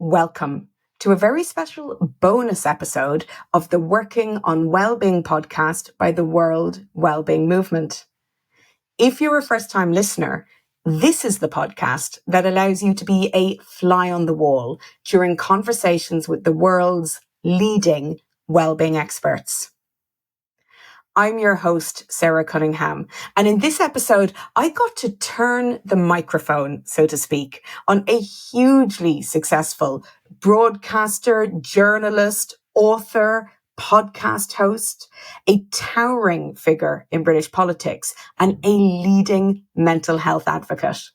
Welcome to a very special bonus episode of the Working on Wellbeing podcast by the World Wellbeing Movement. If you're a first-time listener, this is the podcast that allows you to be a fly on the wall during conversations with the world's leading wellbeing experts. I'm your host, Sarah Cunningham, and in this episode, I got to turn the microphone, so to speak, on a hugely successful broadcaster, journalist, author, podcast host, a towering figure in British politics, and a leading mental health advocate.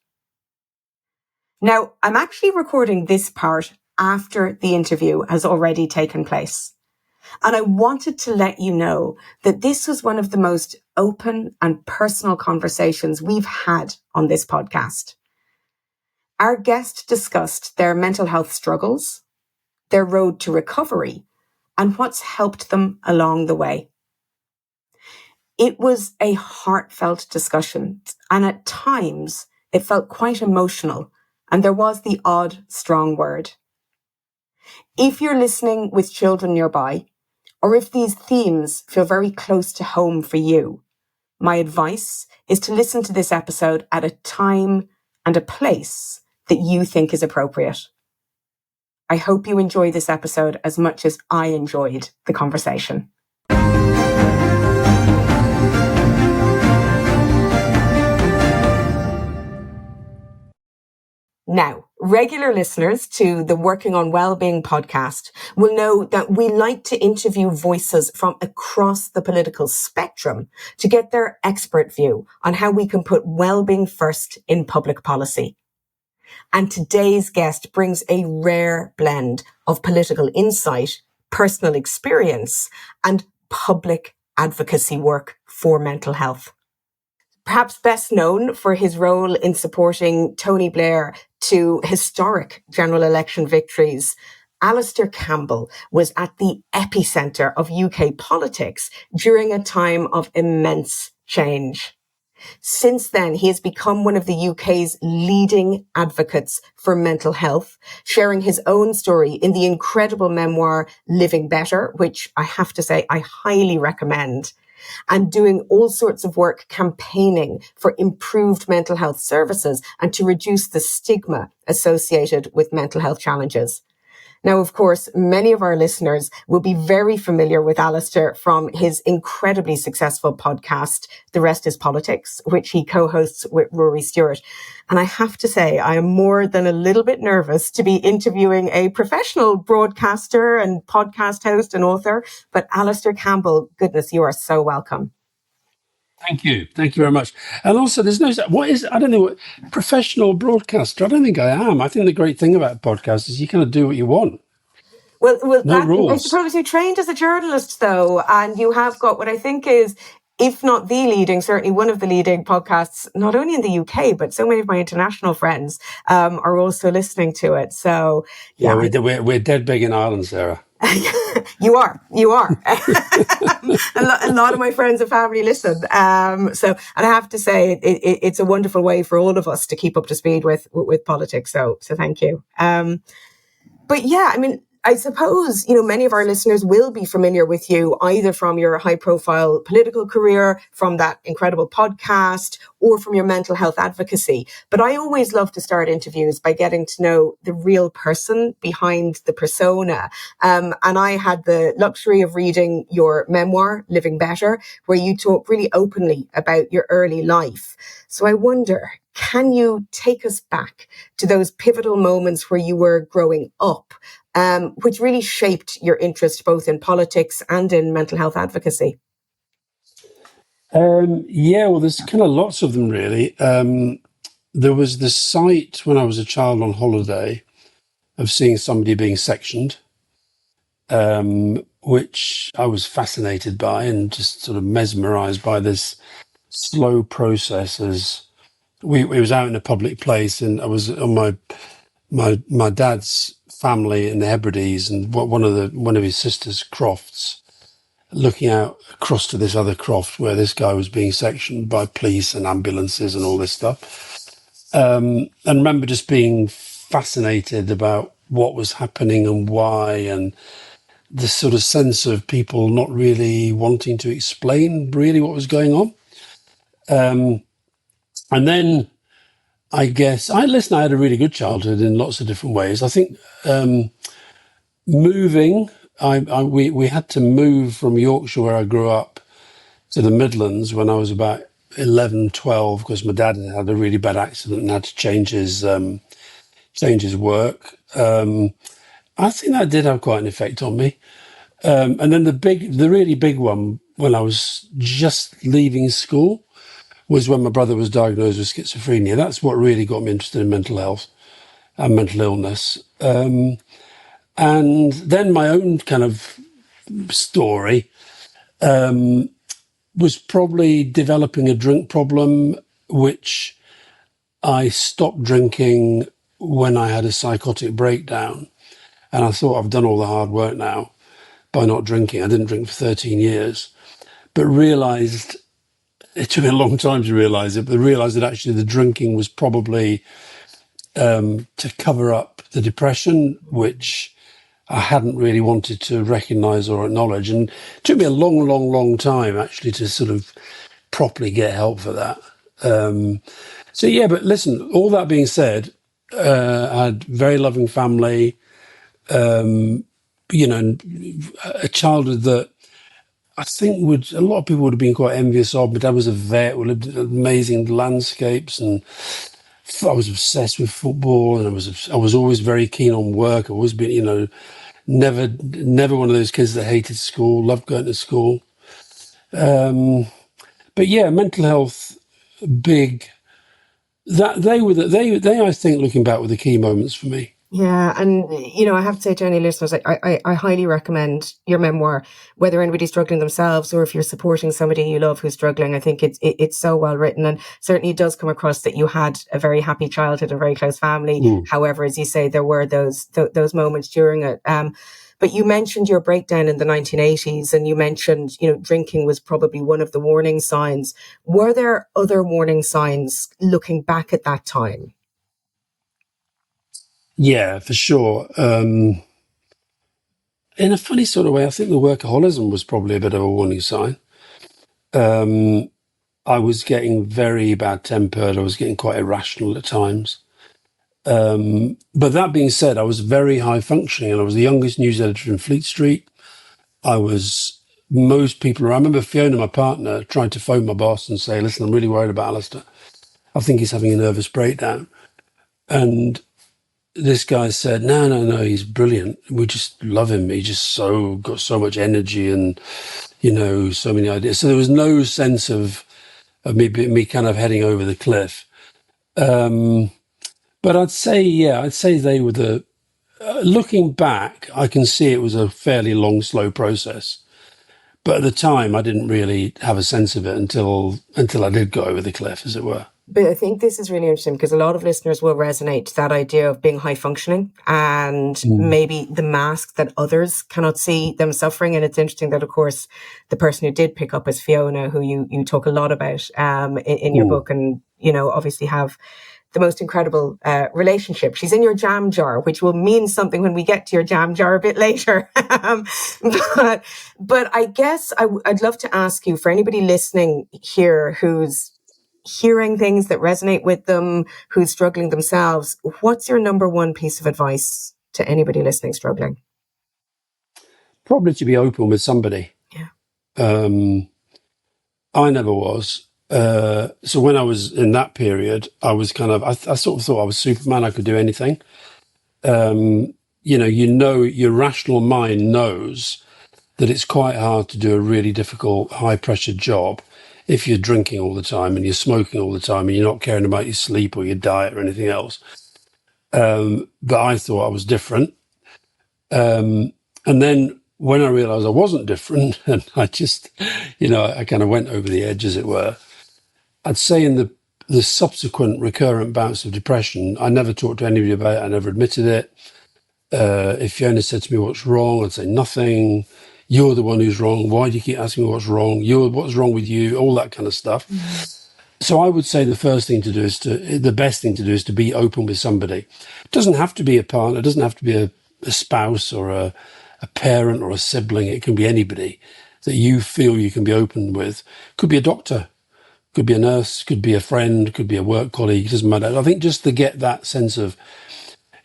Now, I'm actually recording this part after the interview has already taken place. And I wanted to let you know that this was one of the most open and personal conversations we've had on this podcast. Our guest discussed their mental health struggles, their road to recovery, and what's helped them along the way. It was a heartfelt discussion, and at times it felt quite emotional, and there was the odd strong word. If you're listening with children nearby, or if these themes feel very close to home for you, my advice is to listen to this episode at a time and a place that you think is appropriate. I hope you enjoy this episode as much as I enjoyed the conversation. Now, regular listeners to the Working on Wellbeing podcast will know that we like to interview voices from across the political spectrum to get their expert view on how we can put wellbeing first in public policy. And today's guest brings a rare blend of political insight, personal experience, and public advocacy work for mental health. Perhaps best known for his role in supporting Tony Blair to historic general election victories, Alastair Campbell was at the epicenter of UK politics during a time of immense change. Since then, he has become one of the UK's leading advocates for mental health, sharing his own story in the incredible memoir Living Better, which I have to say I highly recommend, and doing all sorts of work campaigning for improved mental health services and to reduce the stigma associated with mental health challenges. Now, of course, many of our listeners will be very familiar with Alastair from his incredibly successful podcast, The Rest is Politics, which he co-hosts with Rory Stewart. And I have to say, I am more than a little bit nervous to be interviewing a professional broadcaster and podcast host and author. But Alastair Campbell, goodness, you are so welcome. Thank you. Thank you very much. And also, I don't know what professional broadcaster. I don't think I am. I think the great thing about podcasts is you kind of do what you want. Well, no rules. I suppose you trained as a journalist, though, and you have got what I think is, if not the leading, certainly one of the leading podcasts, not only in the UK, but so many of my international friends are also listening to it. So, yeah, we're dead big in Ireland, Sarah. You are. A lot of my friends and family listen. And I have to say, it's a wonderful way for all of us to keep up to speed with politics. So thank you. But yeah, I mean, I suppose, many of our listeners will be familiar with you either from your high profile political career, from that incredible podcast, or from your mental health advocacy. But I always love to start interviews by getting to know the real person behind the persona. And I had the luxury of reading your memoir, Living Better, where you talk really openly about your early life. So I wonder, can you take us back to those pivotal moments where you were growing up, which really shaped your interest both in politics and in mental health advocacy? Well, there's kind of lots of them, really. There was the sight when I was a child on holiday of seeing somebody being sectioned, which I was fascinated by and just sort of mesmerized by this slow process. As we was out in a public place, and I was on my dad's family in the Hebrides, and one of his sisters' crofts, looking out across to this other croft where this guy was being sectioned by police and ambulances and all this stuff. And remember just being fascinated about what was happening and why, and this sort of sense of people not really wanting to explain really what was going on. And then I guess I had a really good childhood in lots of different ways. I think moving, we had to move from Yorkshire, where I grew up, to the Midlands when I was about 11, 12, because my dad had a really bad accident and had to change his work. I think that did have quite an effect on me. And then the really big one, when I was just leaving school, was when my brother was diagnosed with schizophrenia. That's what really got me interested in mental health and mental illness. And then my own kind of story was probably developing a drink problem, which I stopped drinking when I had a psychotic breakdown. And I thought, I've done all the hard work now by not drinking. I didn't drink for 13 years, but realized, it took me a long time to realize it, but realized that actually the drinking was probably to cover up the depression, which I hadn't really wanted to recognize or acknowledge. And it took me a long, long, long time actually to sort of properly get help for that. So yeah, but listen, all that being said, I had very loving family, you know, a childhood that I think a lot of people would have been quite envious of. My dad was a vet, we lived in amazing landscapes, and I was obsessed with football, and I was always very keen on work. I've always been, you know, never one of those kids that hated school, loved going to school. But yeah, mental health, big. That they I think, looking back, were the key moments for me. Yeah, and you know, I have to say to any listeners, I highly recommend your memoir, whether anybody's struggling themselves or if you're supporting somebody you love who's struggling. I think it's so well written, and certainly it does come across that you had a very happy childhood, a very close family. However, as you say, there were those moments during it. But you mentioned your breakdown in the 1980s, and you mentioned, you know, drinking was probably one of the warning signs. Were there other warning signs looking back at that time? Yeah, for sure. In a funny sort of way, I think the workaholism was probably a bit of a warning sign. I was getting very bad tempered. I was getting quite irrational at times. But that being said, I was very high functioning, and I was the youngest news editor in Fleet Street. I remember Fiona, my partner, tried to phone my boss and say, listen, I'm really worried about Alastair. I think he's having a nervous breakdown. And this guy said, no, he's brilliant. We just love him. He just got so much energy and, you know, so many ideas. So there was no sense of me kind of heading over the cliff. But I'd say they were looking back, I can see it was a fairly long, slow process. But at the time, I didn't really have a sense of it until I did go over the cliff, as it were. But I think this is really interesting because a lot of listeners will resonate to that idea of being high functioning and maybe the mask that others cannot see them suffering. And it's interesting that, of course, the person who did pick up is Fiona, who you talk a lot about in your book, and, you know, obviously have the most incredible relationship. She's in your jam jar, which will mean something when we get to your jam jar a bit later. But I guess I'd love to ask you, for anybody listening here who's hearing things that resonate with them, who's struggling themselves, what's your number one piece of advice to anybody listening struggling? Probably to be open with somebody. Yeah. I never was. So when I was in that period, I was kind of, I sort of thought I was Superman. I could do anything. You know, your rational mind knows that it's quite hard to do a really difficult, high pressure job if you're drinking all the time and you're smoking all the time and you're not caring about your sleep or your diet or anything else. But I thought I was different. And then when I realized I wasn't different, and I just, you know, I kind of went over the edge, as it were, I'd say in the subsequent recurrent bouts of depression, I never talked to anybody about it. I never admitted it. If Fiona said to me, what's wrong? I'd say nothing. You're the one who's wrong. Why do you keep asking me what's wrong? What's wrong with you? All that kind of stuff. So I would say the best thing to do is to be open with somebody. It doesn't have to be a partner. It doesn't have to be a spouse or a parent or a sibling. It can be anybody that you feel you can be open with. Could be a doctor, could be a nurse, could be a friend, could be a work colleague. It doesn't matter. I think just to get that sense of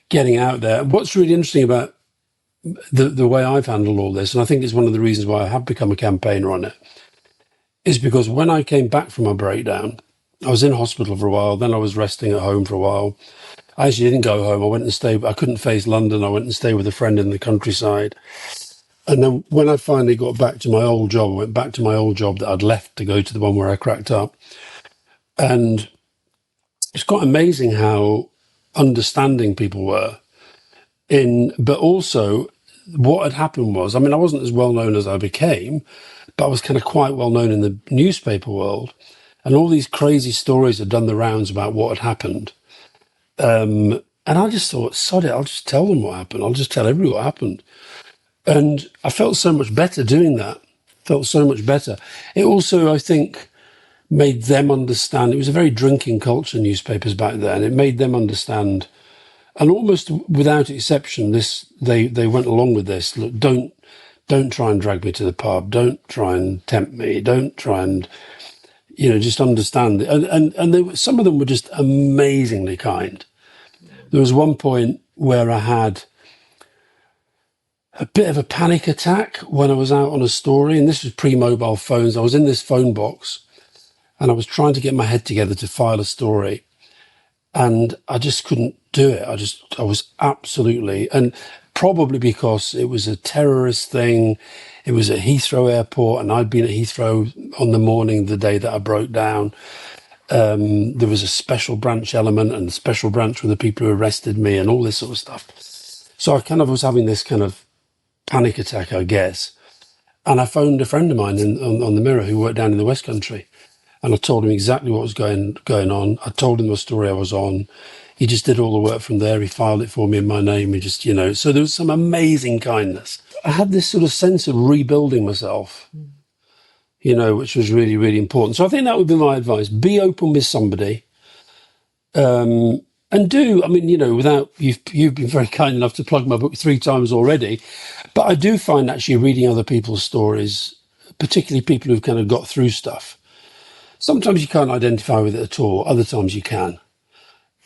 getting out there. What's really interesting about the way I've handled all this, and I think it's one of the reasons why I have become a campaigner on it, is because when I came back from my breakdown, I was in hospital for a while, then I was resting at home for a while. I actually didn't go home. I went and stayed. I couldn't face London. I went and stayed with a friend in the countryside. And then when I finally got back to my old job, I went back to my old job that I'd left to go to the one where I cracked up. And it's quite amazing how understanding people were but also what had happened was, I mean, I wasn't as well known as I became, but I was kind of quite well known in the newspaper world. And all these crazy stories had done the rounds about what had happened. And I just thought, sod it, I'll just tell them what happened. I'll just tell everyone what happened. And I felt so much better doing that. Felt so much better. It also, I think, made them understand. It was a very drinking culture, newspapers back then. It made them understand. And almost without exception, they went along with this. Look, don't try and drag me to the pub. Don't try and tempt me. Don't try and, just understand. And some of them were just amazingly kind. There was one point where I had a bit of a panic attack when I was out on a story, and this was pre-mobile phones. I was in this phone box and I was trying to get my head together to file a story, and I just couldn't do it. I was absolutely, and probably because it was a terrorist thing. It was at Heathrow Airport, and I'd been at Heathrow on the morning of the day that I broke down. There was a special branch element, and the special branch were the people who arrested me and all this sort of stuff. So I kind of was having this kind of panic attack, I guess. And I phoned a friend of mine on the Mirror who worked down in the West Country. And I told him exactly what was going on. I told him the story I was on. He just did all the work from there. He filed it for me in my name. He just, so there was some amazing kindness. I had this sort of sense of rebuilding myself, which was really, really important. So I think that would be my advice. Be open with somebody. And without, you've been very kind enough to plug my book 3 times already. But I do find actually reading other people's stories, particularly people who've kind of got through stuff, sometimes you can't identify with it at all. Other times you can.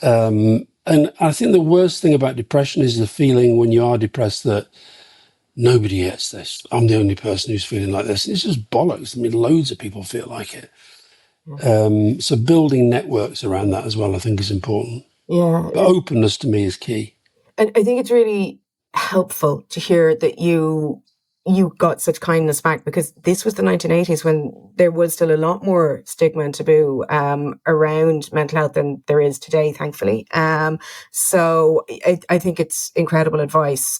And I think the worst thing about depression is the feeling when you are depressed that nobody gets this. I'm the only person who's feeling like this. It's just bollocks. I mean, loads of people feel like it. So building networks around that as well, I think, is important. Yeah. But openness to me is key. And I think it's really helpful to hear that you got such kindness back, because this was the 1980s when there was still a lot more stigma and taboo around mental health than there is today, thankfully. So I think it's incredible advice.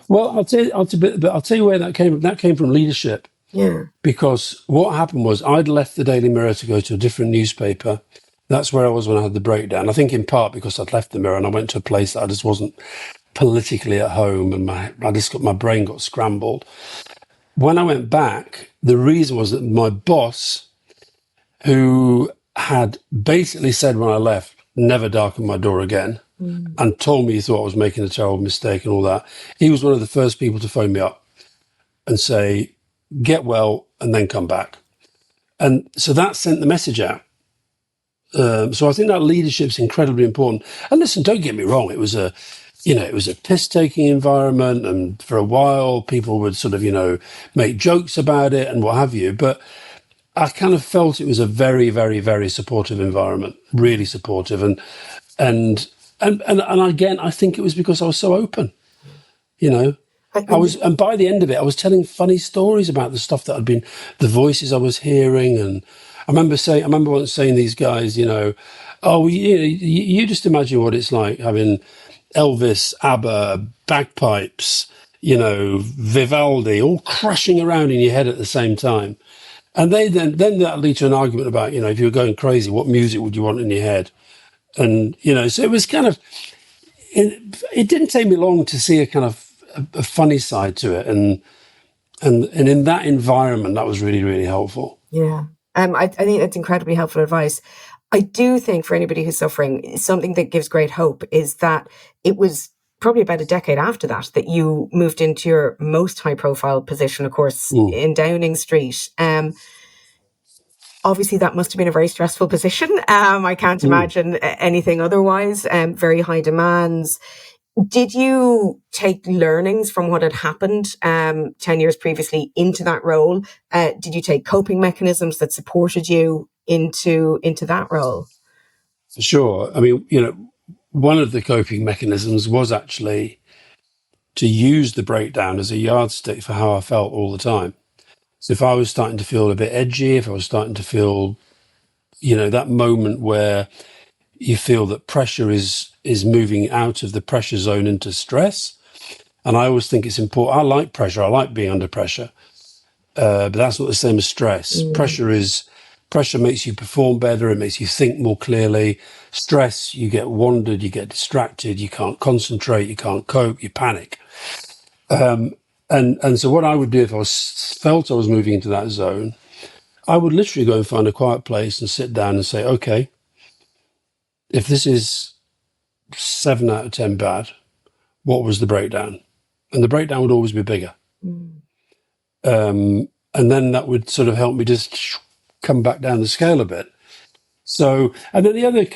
Well, I'll tell you where that came from. That came from leadership. Yeah. Because what happened was I'd left the Daily Mirror to go to a different newspaper. That's where I was when I had the breakdown. I think in part because I'd left the Mirror and I went to a place that I just wasn't politically at home, and my brain got scrambled. When I went back, the reason was that my boss, who had basically said when I left, never darken my door again, and told me he thought I was making a terrible mistake and all that, he was one of the first people to phone me up and say, get well and then come back. And so that sent the message out. So I think that leadership's incredibly important. And listen, don't get me wrong, it was a piss-taking environment, and for a while people would sort of, make jokes about it and what have you. But I kind of felt it was a very, very, very supportive environment, really supportive. And again, I think it was because I was so open, and by the end of it, I was telling funny stories about the stuff that the voices I was hearing. And I remember once saying these guys, you just imagine what it's like having Elvis, ABBA, bagpipes, Vivaldi, all crashing around in your head at the same time. And then that lead to an argument about, if you were going crazy, what music would you want in your head? And, so it was kind of, it didn't take me long to see a kind of a funny side to it. And in that environment, that was really, really helpful. Yeah. I think that's incredibly helpful advice. I do think for anybody who's suffering, something that gives great hope is that it was probably about a decade after that that you moved into your most high profile position, of course, in Downing Street. Obviously, that must have been a very stressful position. I can't imagine anything otherwise. Very high demands. Did you take learnings from what had happened 10 years previously into that role? Did you take coping mechanisms that supported you into that role? For sure. I mean, you know, one of the coping mechanisms was actually to use the breakdown as a yardstick for how I felt all the time. So if I was starting to feel a bit edgy, if I was starting to feel, you know, that moment where you feel that pressure is moving out of the pressure zone into stress. And I always think it's important. I like pressure. I like being under pressure. But that's not the same as stress. Pressure makes you perform better. It makes you think more clearly. Stress, you get wandered, you get distracted, you can't concentrate, you can't cope, you panic. And so what I would do if I felt I was moving into that zone, I would literally go and find a quiet place and sit down and say, okay, if this is 7 out of 10 bad, what was the breakdown? And the breakdown would always be bigger. And then that would sort of help me just come back down the scale a bit. So, and then the other,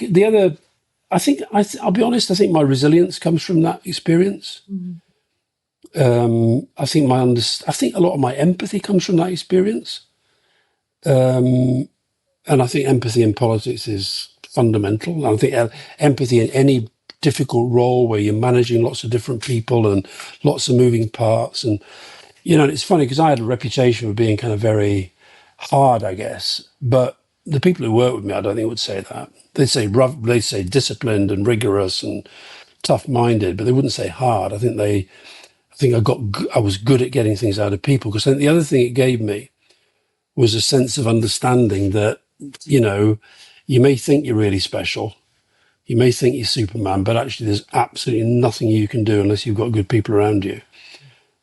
I'll be honest, I think my resilience comes from that experience. I think a lot of my empathy comes from that experience. And I think empathy in politics is fundamental. I think empathy in any difficult role where you're managing lots of different people and lots of moving parts. And, you know, it's funny because I had a reputation for being kind of very hard, I guess. But the people who work with me, I don't think would say that. They'd say disciplined and rigorous and tough-minded, but they wouldn't say hard. I think I was good at getting things out of people, because I think the other thing it gave me was a sense of understanding that, you know, you may think you're really special, you may think you're Superman, but actually there's absolutely nothing you can do unless you've got good people around you.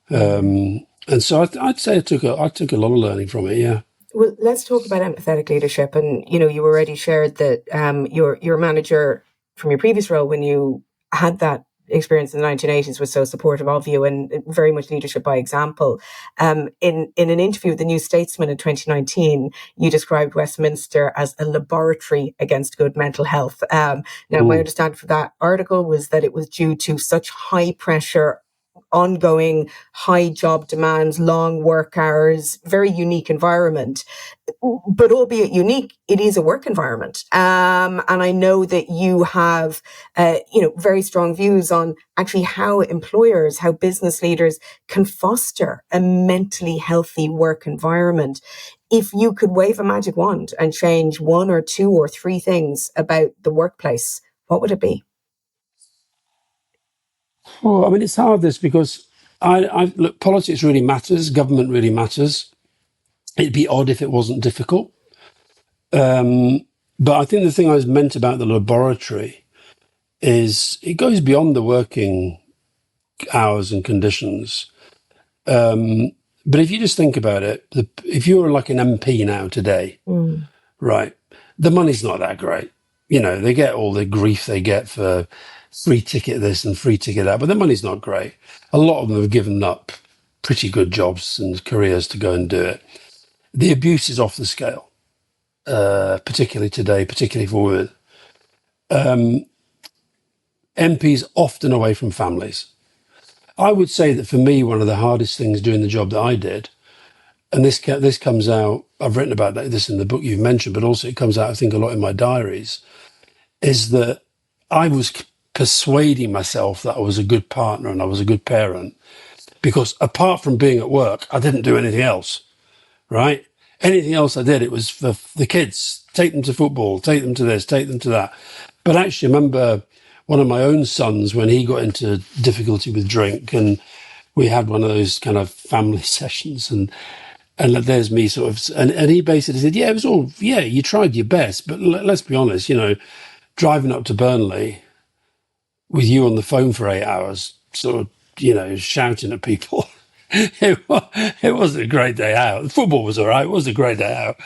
And so I'd say I took a lot of learning from it. Yeah. Well, let's talk about empathetic leadership. And, you know, you already shared that your manager from your previous role, when you had that experience in the 1980s, was so supportive of you and very much leadership by example. In an interview with the New Statesman in 2019, you described Westminster as a laboratory against good mental health. Now, my understanding for that article was that it was due to such high pressure, ongoing high job demands, long work hours, very unique environment. But albeit unique, it is a work environment. And I know that you have, very strong views on actually how employers, how business leaders can foster a mentally healthy work environment. If you could wave a magic wand and change one or two or three things about the workplace, what would it be? Well, I mean, it's hard this because look, politics really matters, government really matters. It'd be odd if it wasn't difficult. But I think the thing I was meant about the laboratory is it goes beyond the working hours and conditions. But if you just think about it, if you were like an MP now today, right, the money's not that great. You know, they get all the grief they get for free ticket this and free ticket that, but the money's not great. A lot of them have given up pretty good jobs and careers to go and do it. The abuse is off the scale, particularly today, particularly for women. MPs often away from families. I would say that for me, one of the hardest things doing the job that I did, and this comes out, I've written about this in the book you've mentioned, but also it comes out, I think, a lot in my diaries, is that I was persuading myself that I was a good partner and I was a good parent, because apart from being at work, I didn't do anything else, right? Anything else I did, it was for the kids, take them to football, take them to this, take them to that. But actually, I remember one of my own sons, when he got into difficulty with drink, and we had one of those kind of family sessions, and there's me sort of, and he basically said, yeah, it was all, yeah, you tried your best, but let's be honest, you know, driving up to Burnley with you on the phone for 8 hours, sort of, you know, shouting at people, it wasn't a great day out. The football was all right. It wasn't a great day out.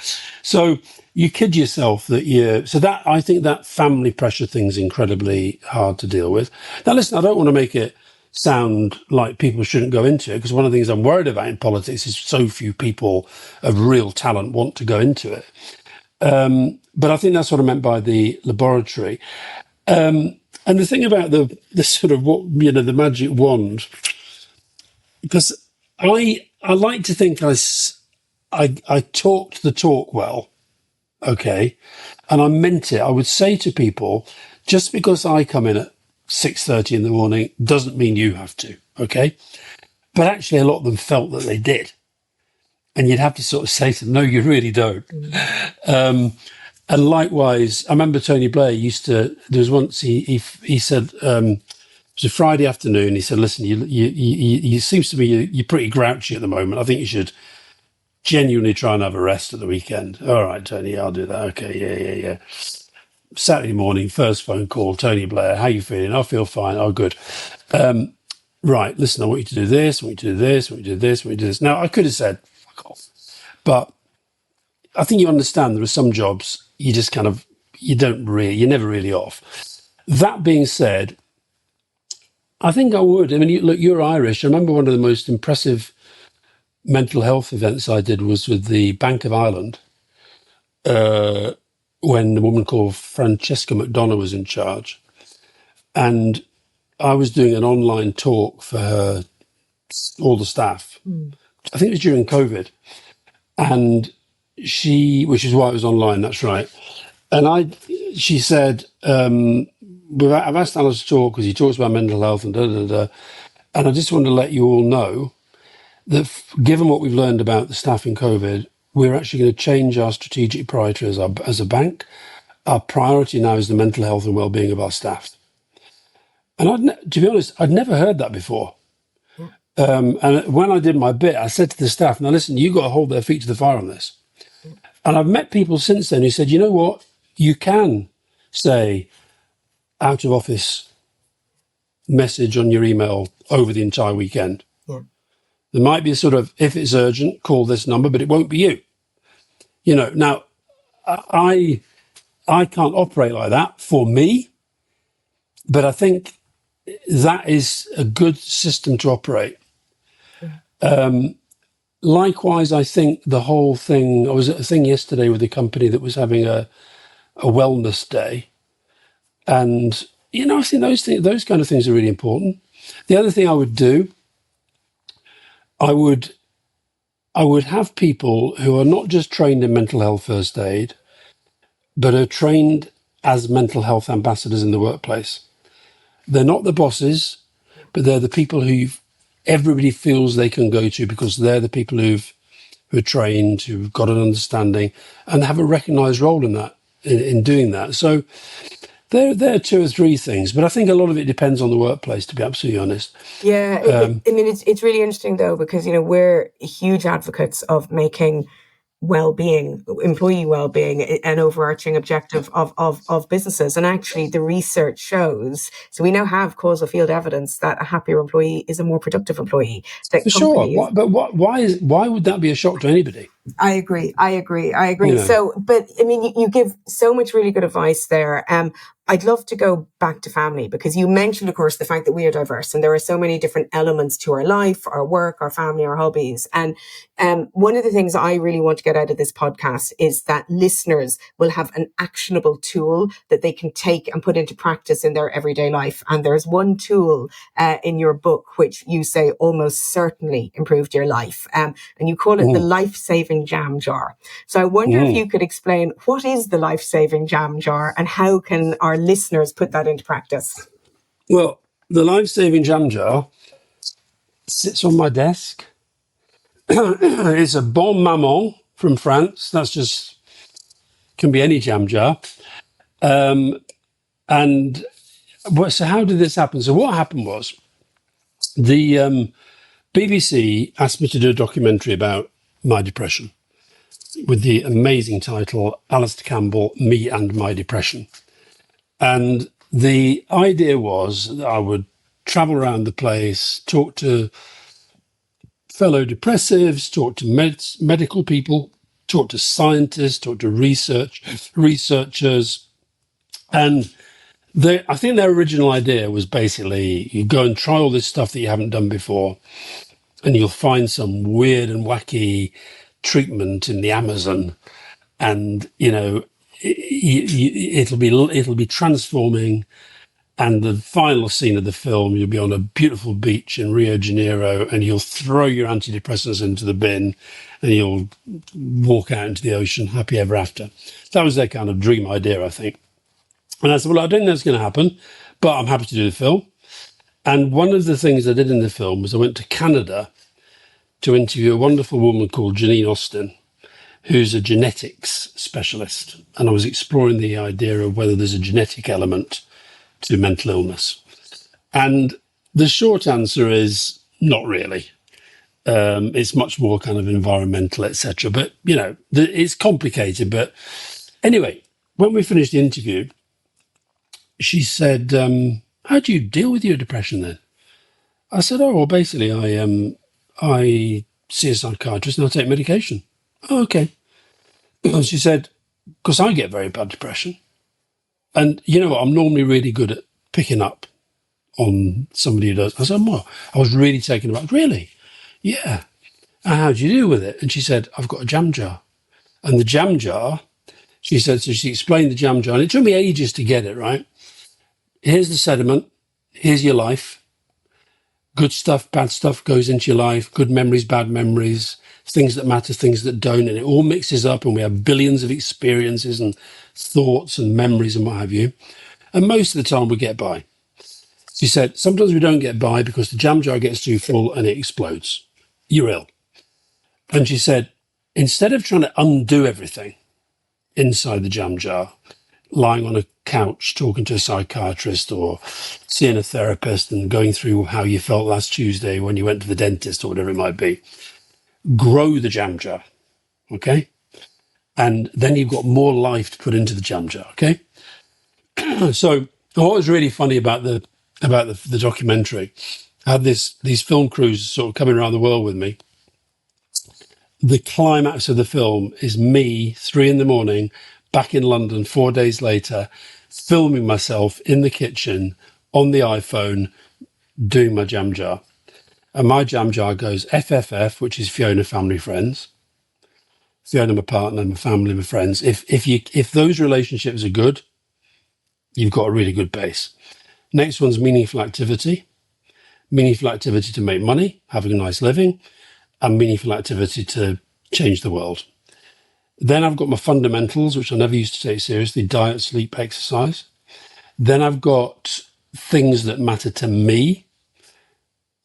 So you kid yourself that I think that family pressure thing's incredibly hard to deal with. Now, listen, I don't want to make it sound like people shouldn't go into it, because one of the things I'm worried about in politics is so few people of real talent want to go into it. But I think that's what I meant by the laboratory. And the thing about the sort of the magic wand, because I like to think I talked the talk well, okay, and I meant it. I would say to people, just because I come in at 6:30 in the morning doesn't mean you have to, okay? But actually, a lot of them felt that they did, and you'd have to sort of say to them, no, you really don't. And likewise, I remember Tony Blair there was once he said, it was a Friday afternoon. He said, listen, you seems to me you're pretty grouchy at the moment. I think you should genuinely try and have a rest at the weekend. All right, Tony, I'll do that. Okay, yeah. Saturday morning, first phone call, Tony Blair, how you feeling? I feel fine. Oh, good. Right, listen, I want you to do this, I want you to do this, I want you to do this, I want you to do this. Now, I could have said, fuck off. But I think you understand there are some jobs you just kind of, you're never really off. That being said, I think I would. I mean, look, you're Irish. I remember one of the most impressive mental health events I did was with the Bank of Ireland, when a woman called Francesca McDonough was in charge. And I was doing an online talk for all the staff. I think it was during COVID. And which is why it was online, that's right. And she said, I've asked Alice to talk because he talks about mental health and and I just want to let you all know that given what we've learned about the staff in COVID, we're actually going to change our strategic priority as a bank. Our priority now is the mental health and well-being of our staff. And to be honest, I'd never heard that before. And when I did my bit, I said to the staff, now listen, you've got to hold their feet to the fire on this. And I've met people since then who said, you know what, you can say out of office message on your email over the entire weekend. Yeah. There might be a sort of, if it's urgent, call this number, but it won't be you. Now, I can't operate like that for me, but I think that is a good system to operate. Likewise, I think the whole thing, I was at a thing yesterday with a company that was having a wellness day. And, I think those kind of things are really important. The other thing I would do, I would have people who are not just trained in mental health first aid, but are trained as mental health ambassadors in the workplace. They're not the bosses, but they're the people who everybody feels they can go to because they're the people who are trained, who've got an understanding and have a recognised role in that, in doing that. So there are two or three things, but I think a lot of it depends on the workplace, to be absolutely honest. Yeah, it's really interesting though, because we're huge advocates of making well-being, employee well-being, an overarching objective of businesses. And actually the research shows, so we now have causal field evidence that a happier employee is a more productive employee. For sure. But why would that be a shock to anybody? I agree. So, but I mean, you give so much really good advice there. I'd love to go back to family, because you mentioned, of course, the fact that we are diverse and there are so many different elements to our life, our work, our family, our hobbies. And one of the things I really want to get out of this podcast is that listeners will have an actionable tool that they can take and put into practice in their everyday life. And there's one tool in your book which you say almost certainly improved your life. And you call it the life-saving jam jar. So I wonder if you could explain, what is the life-saving jam jar and how can our listeners put that into practice? Well, the life-saving jam jar sits on my desk. It's a Bon Maman from France. Can be any jam jar. So how did this happen? So what happened was the BBC asked me to do a documentary about my depression with the amazing title, Alastair Campbell, Me and My Depression. And the idea was that I would travel around the place, talk to fellow depressives, talked to medical people, talked to scientists, talked to researchers. And I think their original idea was basically you go and try all this stuff that you haven't done before, and you'll find some weird and wacky treatment in the Amazon, and it'll be transforming. And the final scene of the film, you'll be on a beautiful beach in Rio de Janeiro, and you'll throw your antidepressants into the bin, and you'll walk out into the ocean, happy ever after. That was their kind of dream idea, I think. And I said, well, I don't think that's going to happen, but I'm happy to do the film. And one of the things I did in the film was I went to Canada to interview a wonderful woman called Janine Austin, who's a genetics specialist. And I was exploring the idea of whether there's a genetic element to mental illness. And the short answer is not really. It's much more kind of environmental, etc. But, it's complicated. But anyway, when we finished the interview, she said, how do you deal with your depression then? I said, oh, well, basically, I see a psychiatrist and I take medication. Oh, okay. She said, because I get very bad depression. And you know what? I'm normally really good at picking up on somebody who does. I said, well, I was really taken aback. Really? Yeah. And how do you deal with it? And she said, I've got a jam jar. And the jam jar, she said, so she explained the jam jar. And it took me ages to get it, right? Here's the sediment. Here's your life. Good stuff, bad stuff goes into your life. Good memories, bad memories, things that matter, things that don't. And it all mixes up and we have billions of experiences and thoughts and memories and what have you. And most of the time we get by. She said, sometimes we don't get by because the jam jar gets too full and it explodes. You're ill. And she said, instead of trying to undo everything inside the jam jar, lying on a couch talking to a psychiatrist or seeing a therapist and going through how you felt last Tuesday when you went to the dentist or whatever it might be, grow the jam jar, okay? And then you've got more life to put into the jam jar, okay? So what was really funny about the documentary, I had these film crews sort of coming around the world with me. The climax of the film is me, 3 a.m, back in London 4 days later, filming myself in the kitchen on the iPhone doing my jam jar. And my jam jar goes FFF, which is Fiona, family, friends. Fiona, my partner, my family, my friends. If those relationships are good, you've got a really good base. Next one's meaningful activity. Meaningful activity to make money, having a nice living, and meaningful activity to change the world. Then I've got my fundamentals, which I never used to take seriously: diet, sleep, exercise. Then I've got things that matter to me: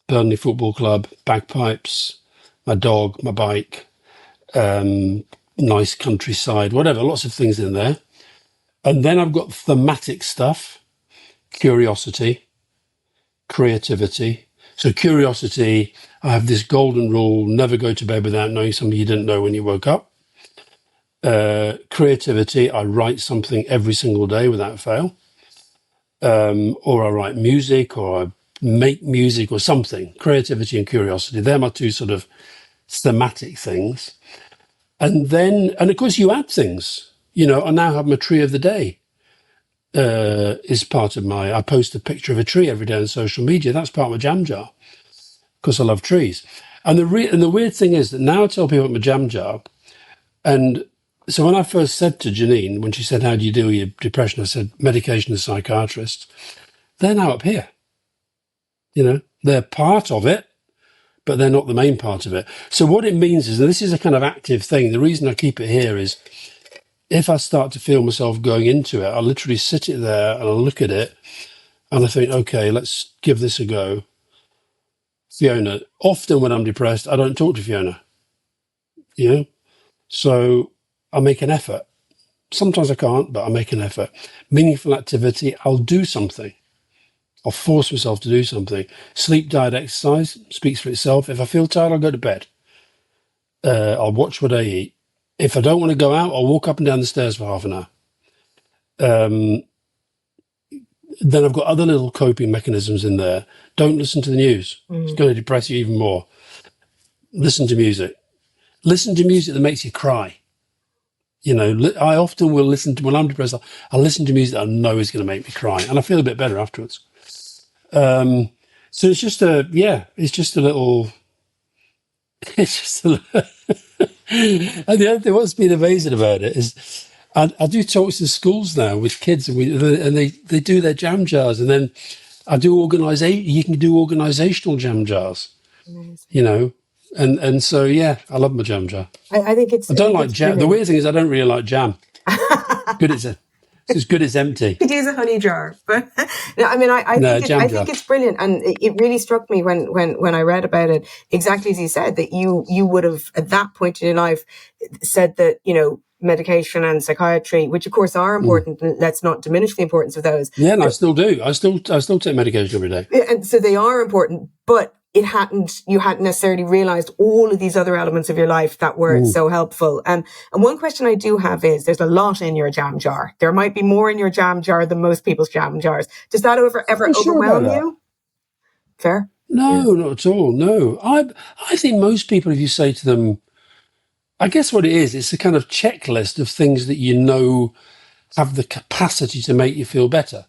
Burnley Football Club, bagpipes, my dog, my bike, nice countryside, whatever, lots of things in there. And then I've got thematic stuff: curiosity, creativity. So curiosity, I have this golden rule: never go to bed without knowing something you didn't know when you woke up. Creativity, I write something every single day without fail. Or I write music, or I make music or something. Creativity and curiosity, they're my two sort of thematic things. And of course you add things. I now have my tree of the day. Is part of I post a picture of a tree every day on social media. That's part of my jam jar because I love trees. And the weird thing is that now I tell people about my jam jar. And so when I first said to Janine, when she said, how do you deal with your depression? I said, medication and psychiatrist. They're now up here. They're part of it, but they're not the main part of it. So what it means is, and this is a kind of active thing, the reason I keep it here is, if I start to feel myself going into it, I literally sit it there and I look at it and I think, okay, let's give this a go. Fiona, often when I'm depressed, I don't talk to Fiona, so I make an effort. Sometimes I can't, but I make an effort. Meaningful activity, I'll do something. I'll force myself to do something. Sleep, diet, exercise speaks for itself. If I feel tired, I'll go to bed. I'll watch what I eat. If I don't want to go out, I'll walk up and down the stairs for half an hour. Then I've got other little coping mechanisms in there. Don't listen to the news. It's going to depress you even more. listen to music. Listen to music that makes you cry. You know, I often will listen to, when I'm depressed, I'll listen to music that I know is going to make me cry, and I feel a bit better afterwards. So it's just it's just a little, it's just a little, and the other thing, what's been amazing about it is I do talks to schools now with kids, and they do their jam jars, and then I do you can do organizational jam jars, Amazing. you know, and so, yeah, I love my jam jar. I think it's. I don't think like it's jam. The brilliant. weird thing is I don't really like jam. It's as good as empty. Could use a honey jar, but no, I mean, I think it's brilliant, and it really struck me when I read about it. Exactly as you said, that you would have at that point in your life said that, you know, medication and psychiatry, which of course are important, and let's not diminish the importance of those. Yeah, and I still do. I still take medication every day, and so they are important, but you hadn't necessarily realized all of these other elements of your life that were so helpful. And one question I do have is, there's a lot in your jam jar. There might be more in your jam jar than most people's jam jars. Does that ever overwhelm you? Fair? No, not at all. No, I think most people, if you say to them, I guess what it is, it's a kind of checklist of things that you know have the capacity to make you feel better.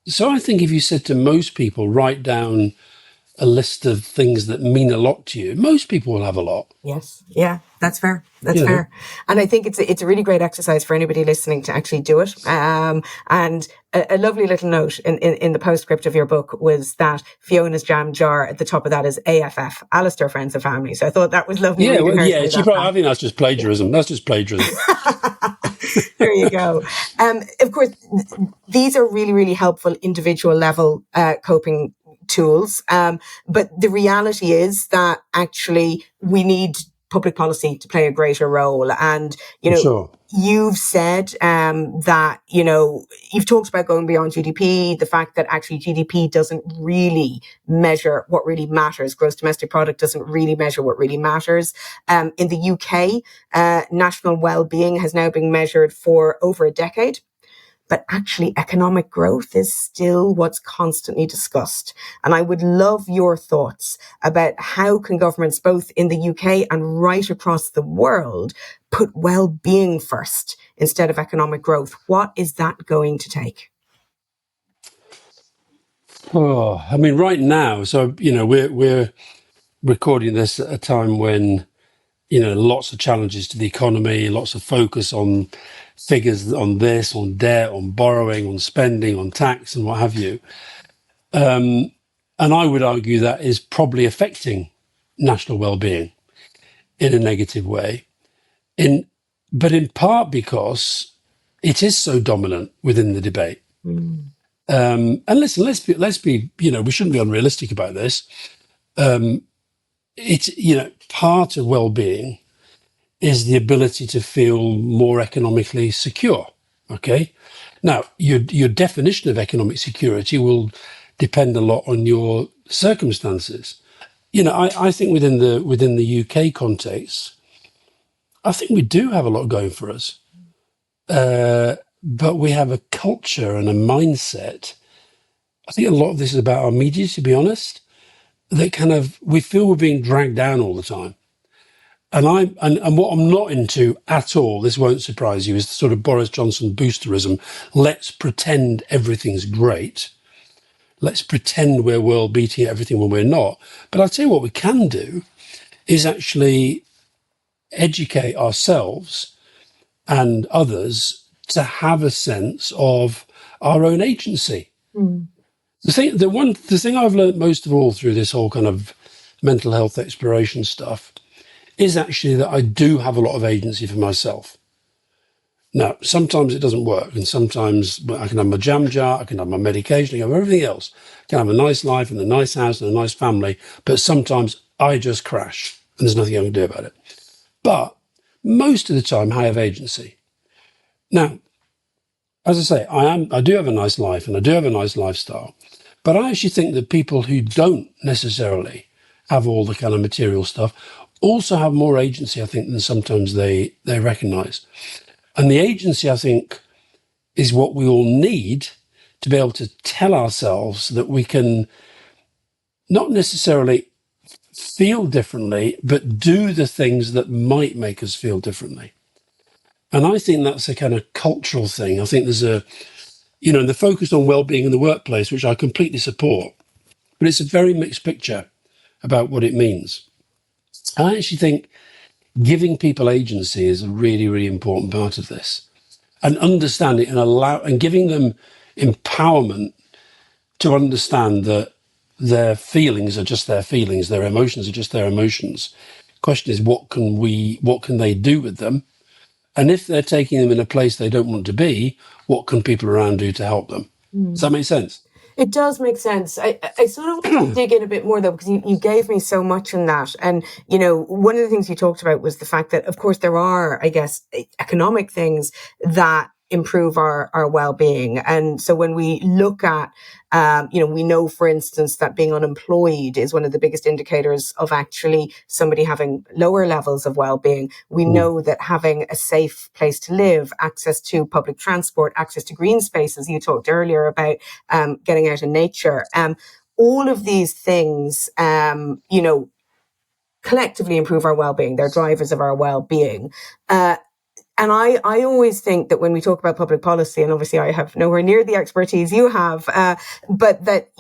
So I think if you said to most people, write down a list of things that mean a lot to you, most people will have a lot. Yes. Yeah, that's fair. That's fair. And I think it's a really great exercise for anybody listening to actually do it. And a lovely little note in the postscript of your book was that Fiona's jam jar at the top of that is AFF, Alastair Friends and Family. So I thought that was lovely. Yeah, I think that's just plagiarism. That's just plagiarism. There you go. Of course, these are really, really helpful individual level coping tools. But the reality is that actually we need public policy to play a greater role. And, you know, Sure. You've said that, you know, you've talked about going beyond GDP, the fact that actually GDP doesn't really measure what really matters. Gross domestic product doesn't really measure what really matters. In the UK, national well-being has now been measured for over a decade. But actually, economic growth is still what's constantly discussed. And I would love your thoughts about how can governments, both in the UK and right across the world, put well-being first instead of economic growth. What is that going to take? Oh, I mean, right now, so, you know, we're recording this at a time when, you know, lots of challenges to the economy, lots of focus on figures on this, on debt, on borrowing, on spending, on tax and what have you. And I would argue that is probably affecting national well-being in a negative way, but in part because it is so dominant within the debate. And listen, let's be, you know, we shouldn't be unrealistic about this. It's, you know, part of well-being is the ability to feel more economically secure. Okay. Now, your definition of economic security will depend a lot on your circumstances. You know, I think within the UK context, I think we do have a lot going for us. But we have a culture and a mindset. I think a lot of this is about our media, to be honest, that kind of, we feel we're being dragged down all the time. And what I'm not into at all, this won't surprise you, is the sort of Boris Johnson boosterism. Let's pretend everything's great. Let's pretend we're world beating everything when we're not. But I'll tell you what we can do is actually educate ourselves and others to have a sense of our own agency. The thing I've learned most of all through this whole kind of mental health exploration stuff is actually that I do have a lot of agency for myself. Now, sometimes it doesn't work, and sometimes I can have my jam jar, I can have my medication, I can have everything else. I can have a nice life and a nice house and a nice family, but sometimes I just crash, and there's nothing I can do about it. But most of the time, I have agency. Now, as I say, I do have a nice life, and I do have a nice lifestyle, but I actually think that people who don't necessarily have all the kind of material stuff also have more agency, I think, than sometimes they recognise. And the agency, I think, is what we all need to be able to tell ourselves that we can not necessarily feel differently, but do the things that might make us feel differently. And I think that's a kind of cultural thing. I think there's and the focus on well-being in the workplace, which I completely support, but it's a very mixed picture about what it means. I actually think giving people agency is a really, really important part of this, and understanding and giving them empowerment to understand that their feelings are just their feelings, their emotions are just their emotions. Question is, what can they do with them? And if they're taking them in a place they don't want to be, what can people around do to help them? Does that make sense? It does make sense. I sort of want to dig in a bit more, though, because you gave me so much in that. And, one of the things you talked about was the fact that, of course, there are, I guess, economic things that improve our well-being. And so when we look at, we know, for instance, that being unemployed is one of the biggest indicators of actually somebody having lower levels of well-being. We know that having a safe place to live, access to public transport, access to green spaces, you talked earlier about getting out in nature, all of these things, collectively improve our well-being. They're drivers of our well-being. And I always think that when we talk about public policy, and obviously I have nowhere near the expertise you have, but that,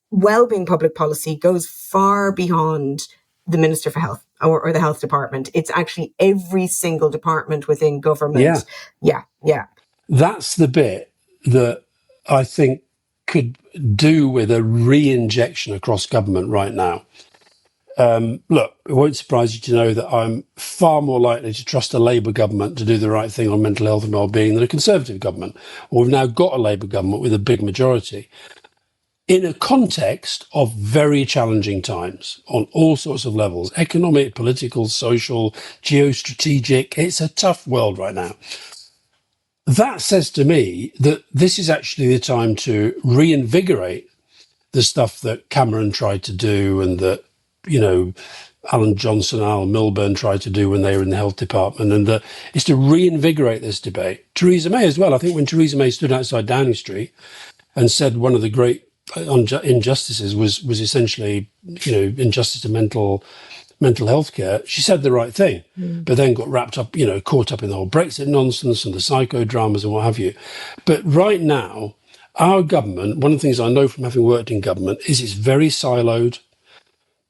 well-being public policy goes far beyond the Minister for Health or the Health Department. It's actually every single department within government. Yeah. That's the bit that I think could do with a re-injection across government right now. Look, it won't surprise you to know that I'm far more likely to trust a Labour government to do the right thing on mental health and well-being than a Conservative government. Well, we've now got a Labour government with a big majority in a context of very challenging times on all sorts of levels: economic, political, social, geostrategic. It's a tough world right now. That says to me that this is actually the time to reinvigorate the stuff that Cameron tried to do and that, Alan Johnson and Alan Milburn tried to do when they were in the health department, and that is to reinvigorate this debate. Theresa May as well. I think when Theresa May stood outside Downing Street and said one of the great injustices was essentially, injustice to mental health care, she said the right thing, but then got caught up in the whole Brexit nonsense and the psychodramas and what have you. But right now, our government, one of the things I know from having worked in government, is it's very siloed.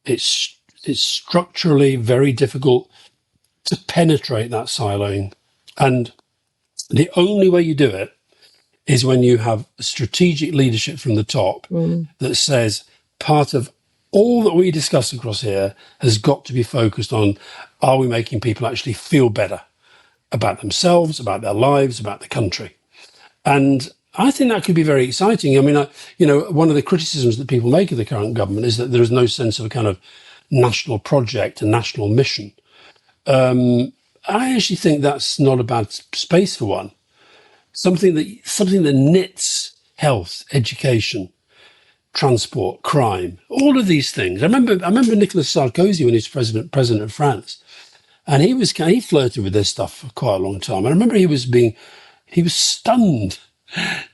It's structurally very difficult to penetrate that siloing. And the only way you do it is when you have strategic leadership from the top that says part of all that we discuss across here has got to be focused on, are we making people actually feel better about themselves, about their lives, about the country? And I think that could be very exciting. I mean, one of the criticisms that people make of the current government is that there is no sense of a kind of national project, a national mission. I actually think that's not a bad space for one. Something that knits health, education, transport, crime, all of these things. I remember Nicolas Sarkozy when he was president of France, and he flirted with this stuff for quite a long time. I remember he was stunned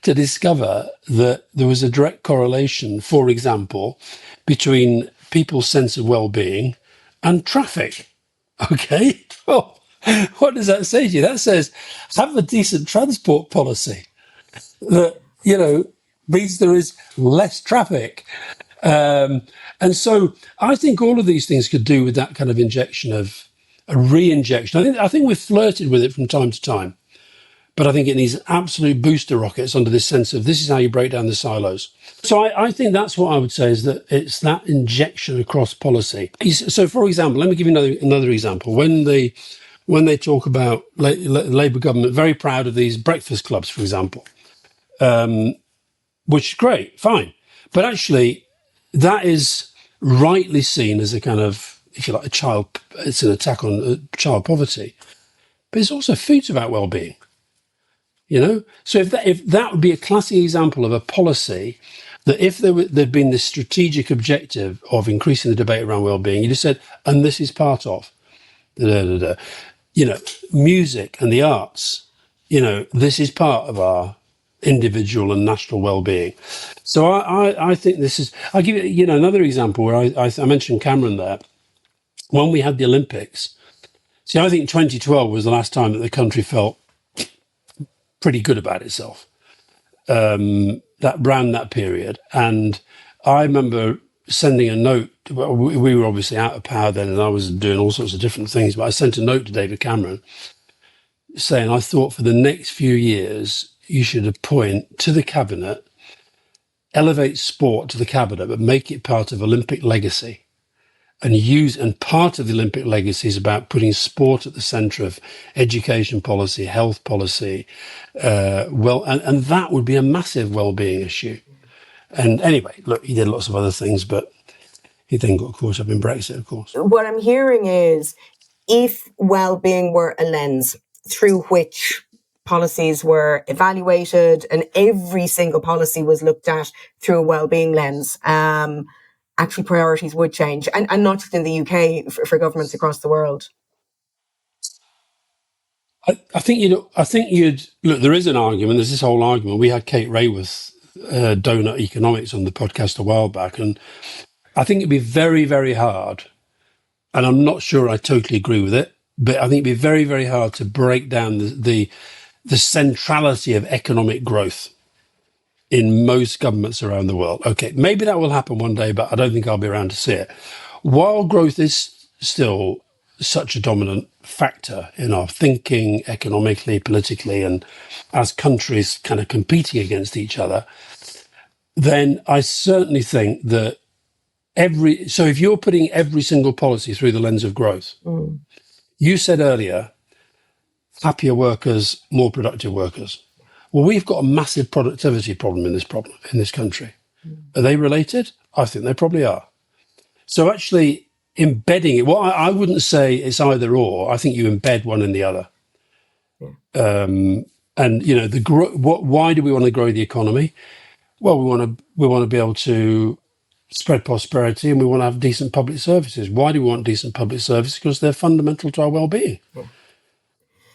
to discover that there was a direct correlation, for example, between people's sense of well-being and traffic. Okay, well, what does that say to you? That says have a decent transport policy that, means there is less traffic. And so I think all of these things could do with that kind of injection, of a re-injection. I think we've flirted with it from time to time, but I think it needs absolute booster rockets under this sense of this is how you break down the silos. So I think that's what I would say, is that it's that injection across policy. So, for example, let me give you another example. When they talk about Labour government, very proud of these breakfast clubs, for example, which is great, fine. But actually, that is rightly seen as a kind of, if you like, it's an attack on child poverty. But it's also food's about well-being. So if that would be a classic example of a policy that if there'd been this strategic objective of increasing the debate around well-being, you just said, and this is part of, music and the arts, this is part of our individual and national well-being. So I think this is, I'll give you, another example where I mentioned Cameron there. When we had the Olympics, I think 2012 was the last time that the country felt pretty good about itself, that ran that period. And I remember sending a note. Well, we were obviously out of power then, and I was doing all sorts of different things, but I sent a note to David Cameron saying I thought for the next few years you should appoint to the cabinet, elevate sport to the cabinet, but make it part of Olympic legacy. And part of the Olympic legacy is about putting sport at the centre of education policy, health policy, and that would be a massive well-being issue. And anyway, look, he did lots of other things, but he then got caught up in Brexit, of course. What I'm hearing is, if well-being were a lens through which policies were evaluated and every single policy was looked at through a well-being lens, actually priorities would change, and not just in the UK, for governments across the world. I think you'd look. There is an argument. There's this whole argument. We had Kate Raworth, Donut Economics, on the podcast a while back, and I think it'd be very, very hard. And I'm not sure I totally agree with it, but I think it'd be very, very hard to break down the centrality of economic growth in most governments around the world. Okay, maybe that will happen one day, but I don't think I'll be around to see it. While growth is still such a dominant factor in our thinking economically, politically, and as countries kind of competing against each other, then I certainly think that so if you're putting every single policy through the lens of growth, you said earlier, happier workers, more productive workers. Well, we've got a massive productivity problem in this country. Are they related? I think they probably are. So actually embedding it, well, I wouldn't say it's either or. I think you embed one in the other. Yeah. And why do we want to grow the economy? Well, we want to be able to spread prosperity, and we want to have decent public services. Why do we want decent public services? Because they're fundamental to our well-being.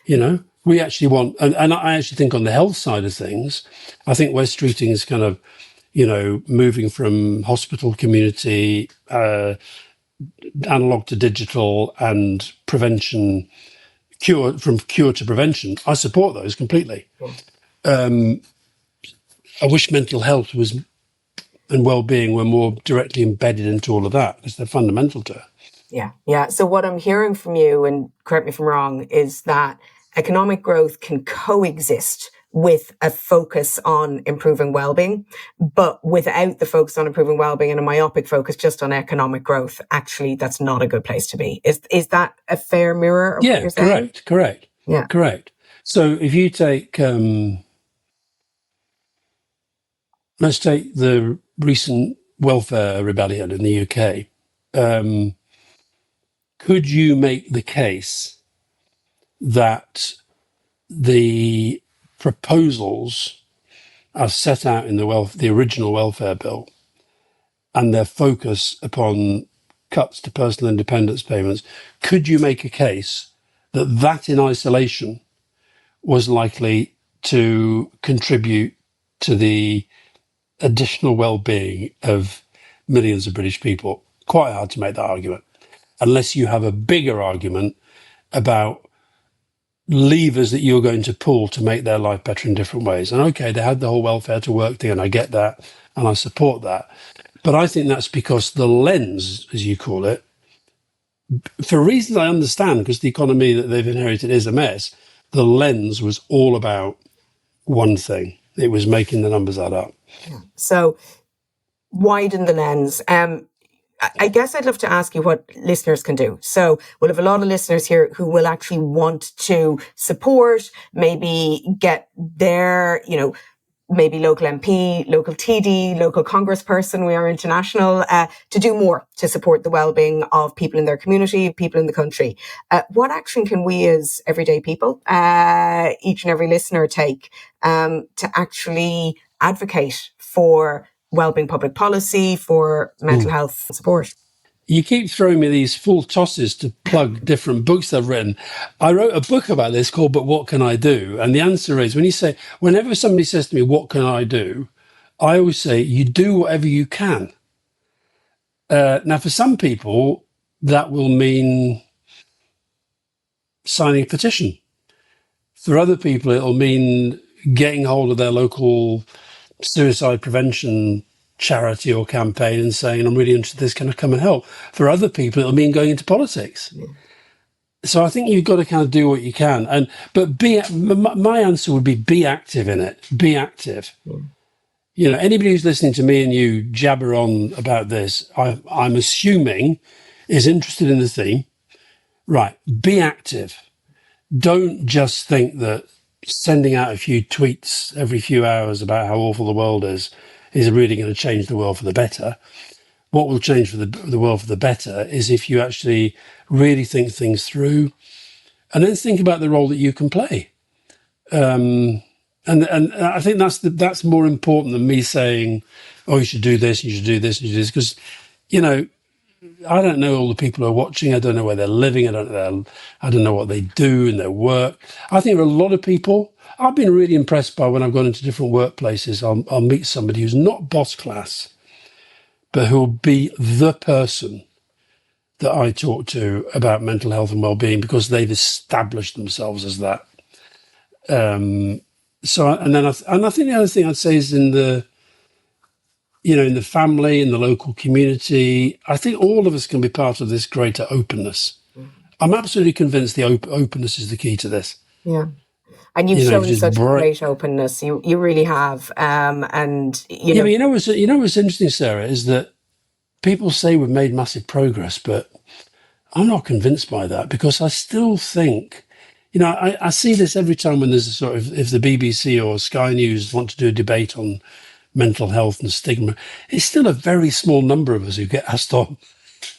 Yeah. We actually want, and I actually think on the health side of things, I think West Streeting is kind of, moving from hospital community, analog to digital, and prevention, from cure to prevention. I support those completely. I wish mental health and well-being were more directly embedded into all of that, because they're fundamental to it. Yeah. So what I'm hearing from you, and correct me if I'm wrong, is that economic growth can coexist with a focus on improving well-being, but without the focus on improving well-being and a myopic focus just on economic growth, actually, that's not a good place to be. Is that a fair mirror of what you're saying? Correct. Yeah, correct. So if you take, let's take the recent welfare rebellion in the UK. Could you make the case that the proposals as set out in the original welfare bill and their focus upon cuts to personal independence payments, could you make a case that in isolation was likely to contribute to the additional well-being of millions of British people? Quite hard to make that argument, unless you have a bigger argument about levers that you're going to pull to make their life better in different ways. And okay, they had the whole welfare to work thing, and I get that, and I support that. But I think that's because the lens, as you call it, for reasons I understand, because the economy that they've inherited is a mess, the lens was all about one thing. It was making the numbers add up. Yeah. So widen the lens. I guess I'd love to ask you what listeners can do. So we'll have a lot of listeners here who will actually want to support, maybe get their, maybe local MP, local TD, local congressperson, we are international, to do more to support the well-being of people in their community, people in the country. What action can we as everyday people, each and every listener take to actually advocate for well-being public policy, for mental health support? you keep throwing me these full tosses to plug different books I've written. I wrote a book about this called But What Can I Do? And the answer is, whenever somebody says to me, what can I do? I always say, you do whatever you can. Now, for some people, that will mean signing a petition. For other people, it'll mean getting hold of their local suicide prevention charity or campaign and saying, I'm really interested in this, can I come and help? For other people, it'll mean going into politics. Yeah. So I think you've got to kind of do what you can. But my answer would be active in it. Be active. Yeah. You know, anybody who's listening to me and you jabber on about this, I'm assuming is interested in the theme. Right. Be active. Don't just think that sending out a few tweets every few hours about how awful the world is really going to change the world for the better. What will change for the world for the better is if you actually really think things through and then think about the role that you can play. And I think that's more important than me saying, oh, you should do this, you should do this, you should do this. Because, you know, I don't know all the people who are watching. I don't know where they're living. I don't know what they do in their work. I think there are a lot of people. I've been really impressed by when I've gone into different workplaces. I'll meet somebody who's not boss class, but who will be the person that I talk to about mental health and well-being because they've established themselves as that. I think the other thing I'd say is in the family, in the local community, I think all of us can be part of this greater openness. Mm-hmm. I'm absolutely convinced the openness is the key to this. Yeah. And you've shown such great openness. You really have. But you know what's interesting, Sarah, is that people say we've made massive progress, but I'm not convinced by that because I still think, I see this every time when there's a sort of, if the BBC or Sky News want to do a debate on mental health and stigma, it's still a very small number of us who get asked on.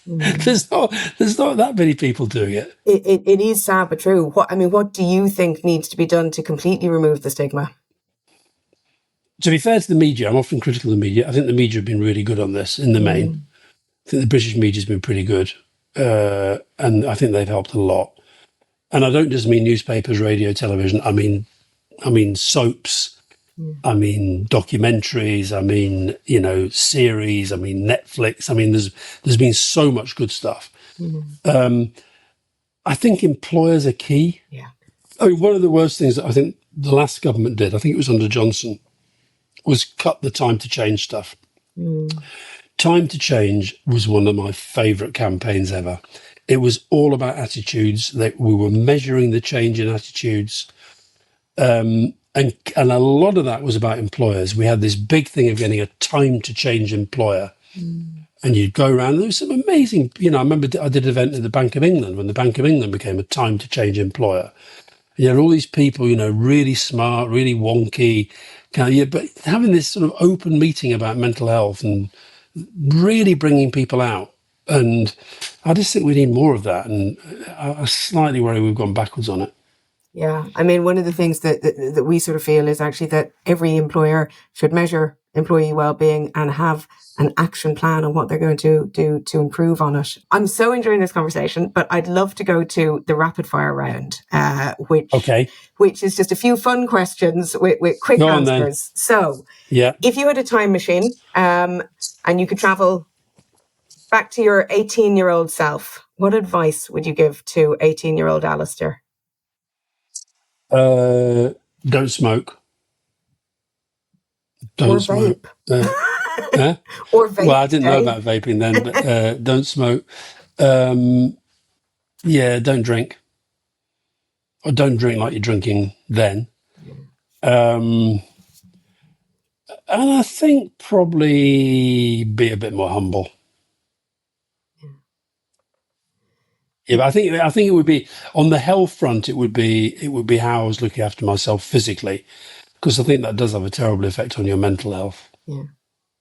Mm. There's not that many people doing it. It is sad but true. What do you think needs to be done to completely remove the stigma? To be fair to the media, I'm often critical of the media. I think the media have been really good on this in the main. I think the British media has been pretty good. And I think they've helped a lot. And I don't just mean newspapers, radio, television. I mean soaps. I mean documentaries. I mean, series. I mean Netflix. I mean, there's been so much good stuff. Mm-hmm. I think employers are key. Yeah. I mean, one of the worst things that I think the last government did, I think it was under Johnson, was cut the time to change stuff. Mm. Time to Change was one of my favourite campaigns ever. It was all about attitudes. We were measuring the change in attitudes. And a lot of that was about employers. We had this big thing of getting a time to change employer. Mm. And you'd go around, and there was some amazing, I remember I did an event at the Bank of England when the Bank of England became a time to change employer. You had all these people, really smart, really wonky, but having this sort of open meeting about mental health and really bringing people out. And I just think we need more of that. And I slightly worry we've gone backwards on it. Yeah. I mean, one of the things that we sort of feel is actually that every employer should measure employee well-being and have an action plan on what they're going to do to improve on it. I'm so enjoying this conversation, but I'd love to go to the rapid fire round, which is just a few fun questions with quick answers. So if you had a time machine and you could travel back to your 18-year-old self, what advice would you give to 18-year-old Alastair? Don't smoke. Don't smoke. Or vape. Well, I didn't know about vaping then, but don't smoke. Don't drink. Or don't drink like you're drinking then. And I think probably be a bit more humble. Yeah, but I think it would be on the health front. It would be how I was looking after myself physically, because I think that does have a terrible effect on your mental health.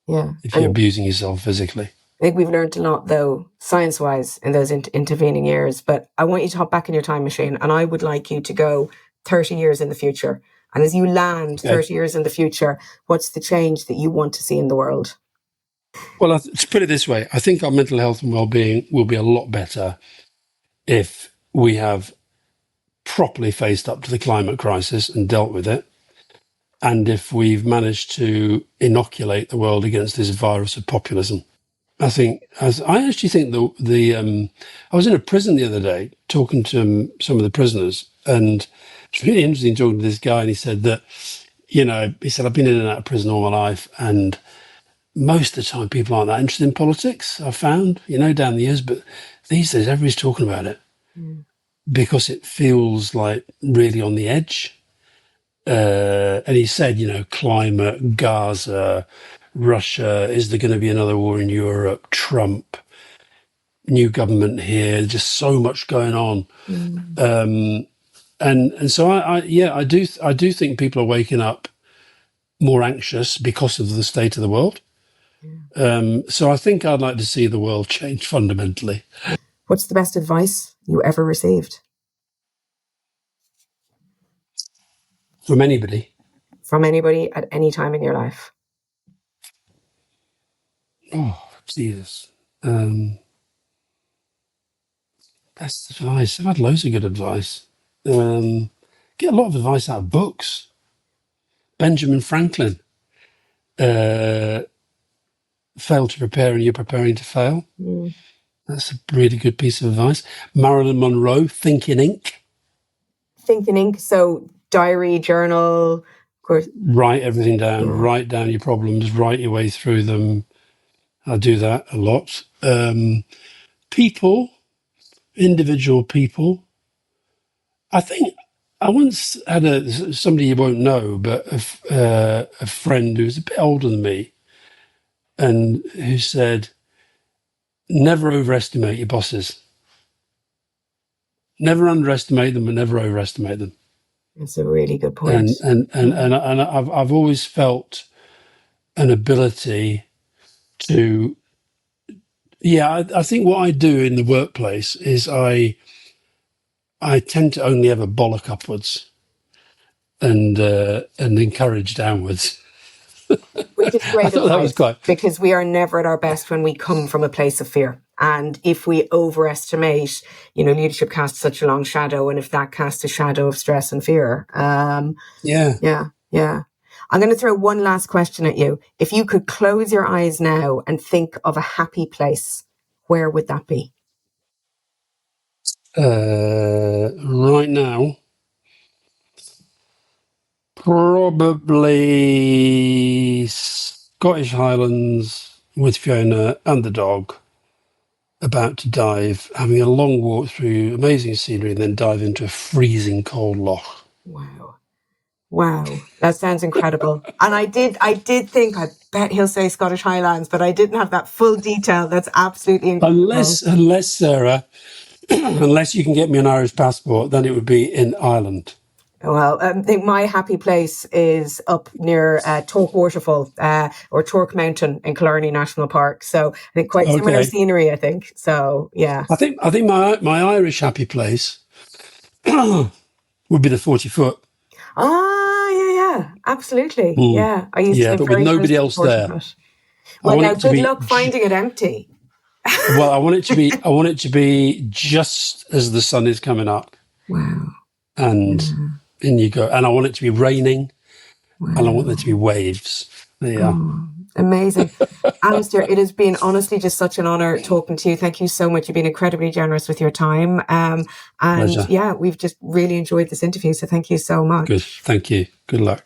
Yeah. If you're abusing yourself physically. I think we've learned a lot, though, science-wise, in those intervening years. But I want you to hop back in your time machine, and I would like you to go 30 years in the future. And as you land 30 years in the future, what's the change that you want to see in the world? Well, to put it this way, I think our mental health and well-being will be a lot better if we have properly faced up to the climate crisis and dealt with it, and if we've managed to inoculate the world against this virus of populism. I actually think I was in a prison the other day talking to some of the prisoners, and it's really interesting talking to this guy, and he said that, he said, I've been in and out of prison all my life, and most of the time people aren't that interested in politics, I've found, down the years, but these days everybody's talking about it because it feels like really on the edge. And he said, climate, Gaza, Russia, is there going to be another war in Europe, Trump, new government here, just so much going on. And so I do think people are waking up more anxious because of the state of the world. So I think I'd like to see the world change fundamentally. What's the best advice you ever received? From anybody? From anybody at any time in your life? Oh, Jesus. Best advice. I've had loads of good advice. Get a lot of advice out of books. Benjamin Franklin. Fail to prepare and you're preparing to fail. That's a really good piece of advice. Marilyn Monroe, Think in Ink. Think in ink, so diary, journal, of course. Write everything down. Write down your problems. Write your way through them. I do that a lot. People, individual people. I think I once had somebody you won't know, but a friend who was a bit older than me, and who said, never overestimate your bosses. Never underestimate them, but never overestimate them. That's a really good point. And I've always felt an ability to, I think what I do in the workplace is I tend to only ever bollock upwards and encourage downwards. Which is great advice, that was because we are never at our best when we come from a place of fear. And if we overestimate, leadership casts such a long shadow, and if that casts a shadow of stress and fear. Yeah. I'm going to throw one last question at you. If you could close your eyes now and think of a happy place, where would that be? Right now, probably Scottish Highlands with Fiona and the dog, about to dive, having a long walk through amazing scenery, and then dive into a freezing cold loch. Wow, that sounds incredible. And I did think, I bet he'll say Scottish Highlands, but I didn't have that full detail. That's absolutely incredible. Unless Sarah, unless you can get me an Irish passport, then it would be in Ireland. Well, I think my happy place is up near Tork Waterfall or Tork Mountain in Killarney National Park. So I think quite similar scenery, I think. So, yeah. I think my Irish happy place would be the 40-foot. Yeah, absolutely. Yeah, I used to live but very with nobody else there. Well, now good luck finding it empty. Well, I want it to be just as the sun is coming up. Wow. And in you go. And I want it to be raining. Wow. And I want there to be waves. There you are. Amazing. Alastair, it has been honestly just such an honour talking to you. Thank you so much. You've been incredibly generous with your time. And Pleasure. we've just really enjoyed this interview. So thank you so much. Good. Thank you. Good luck.